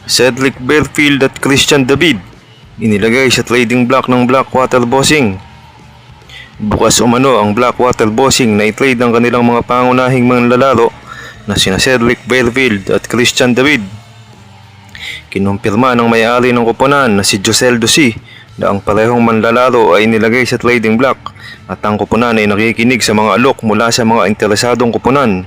Cedric Belfield at Christian David inilagay sa trading block ng Blackwater Bossing. Bukas umano ang Blackwater Bossing na i-trade ang kanilang mga pangunahing manlalaro na sina Cedric Belfield at Christian David. Kinumpirma ng may-ari ng koponan na si Josel Dosi na ang parehong manlalaro ay nilagay sa trading block at ang koponan ay nakikinig sa mga alok mula sa mga interesadong koponan.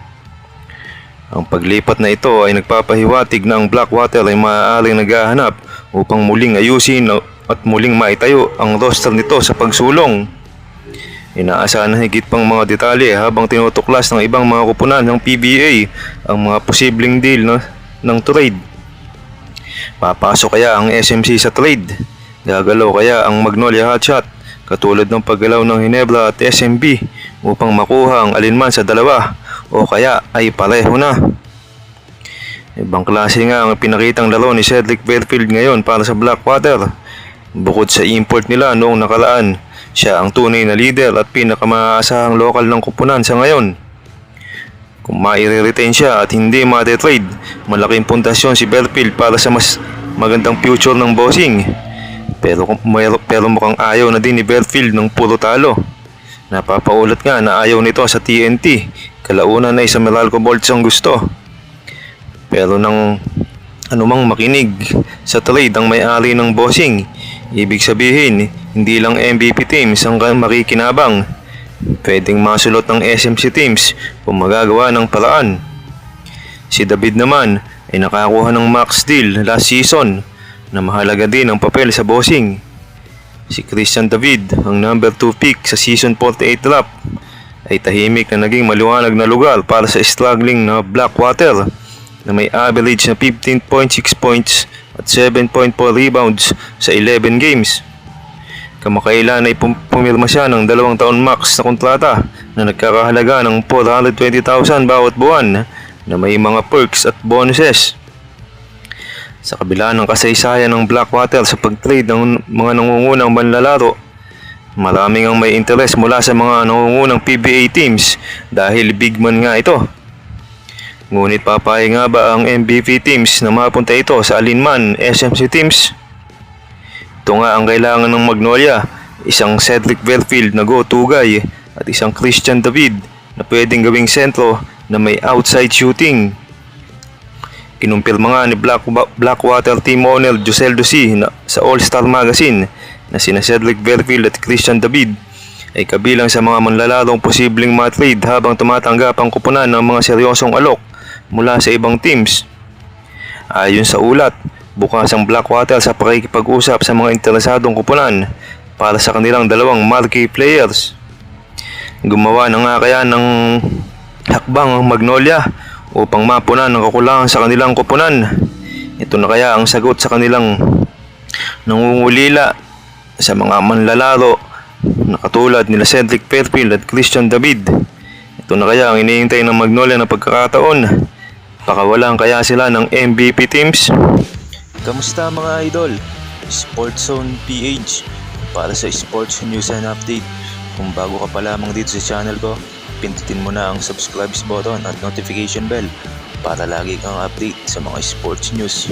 Ang paglipat na ito ay nagpapahiwatig na ang Blackwater ay maaaring naghahanap upang muling ayusin at muling maitayo ang roster nito sa pagsulong. Inaasahan na higit pang mga detalye habang tinutuklas ng ibang mga koponan ng PBA ang mga posibleng deal ng trade. Papasok kaya ang SMC sa trade? Gagalaw kaya ang Magnolia Hotshot katulad ng paggalaw ng Ginebra at SMB upang makuha ang alinman sa dalawa? O kaya ay pareho na? Ibang klase nga ang pinakitang laro ni Cedric Belfield ngayon para sa Blackwater. Bukod sa import nila noong nakaraan, siya ang tunay na leader at pinakamaasahang lokal ng koponan sa ngayon. Kung mai-retain siya at hindi mate-trade, malaking pundasyon si Belfield para sa mas magandang future ng bossing. Pero mukhang ayaw na din ni Belfield ng puro talo. Napapaulat nga na ayaw nito sa TNT. Kalaunan ay sa Meralco Bolts ang gusto. Pero nang anumang makinig sa trade ang may-ari ng bossing, ibig sabihin hindi lang MVP teams ang makikinabang. Pwedeng masulot ng SMC teams kung magagawa ng paraan. Si David naman ay nakakuha ng max deal last season na mahalaga din ang papel sa bossing. Si Christian David, ang number 2 pick sa season 48 draft, ay tahimik na naging maliwanag na lugar para sa struggling na Blackwater na may average na 15.6 points at 7.4 rebounds sa 11 games. Kamakailan ay pumirma siya ng 2 taon max na kontrata na nagkakahalaga ng 420,000 bawat buwan na may mga perks at bonuses. Sa kabila ng kasaysayan ng Blackwater sa pag-trade ng mga nangungunang manlalaro, maraming ang may interes mula sa mga nangungunang PBA teams dahil big man nga ito. Ngunit papayag nga ba ang MVP teams na mapunta ito sa alinman SMC teams? Ito nga ang kailangan ng Magnolia, isang Cedric Belfield na go-to guy at isang Christian David na pwedeng gawing sentro na may outside shooting. Kinumpirma nga ni Blackwater team owner Josel Dosi sa All-Star Magazine na sina Cedric Belfield at Christian David ay kabilang sa mga manlalarong posibleng ma-trade habang tumatanggap ang koponan ng mga seryosong alok mula sa ibang teams. Ayon sa ulat, bukas ang Blackwater sa pakikipag-usap sa mga interesadong koponan para sa kanilang dalawang marquee players. Gumawa na nga kaya ng hakbang ang Magnolia upang mapunan ang kakulangan sa kanilang koponan. Ito na kaya ang sagot sa kanilang nangungulila sa mga manlalaro na katulad nila Cedric Belfield at Christian David. Ito na kaya ang iniintay ng Magnolia na pagkakataon. Pakawalan kaya sila ng MVP teams? Kamusta mga idol? Sports Zone PH para sa sports news and update. Kung bago ka pa lamang dito sa channel ko, pindutin mo na ang subscribe button at notification bell para lagi kang update sa mga sports news.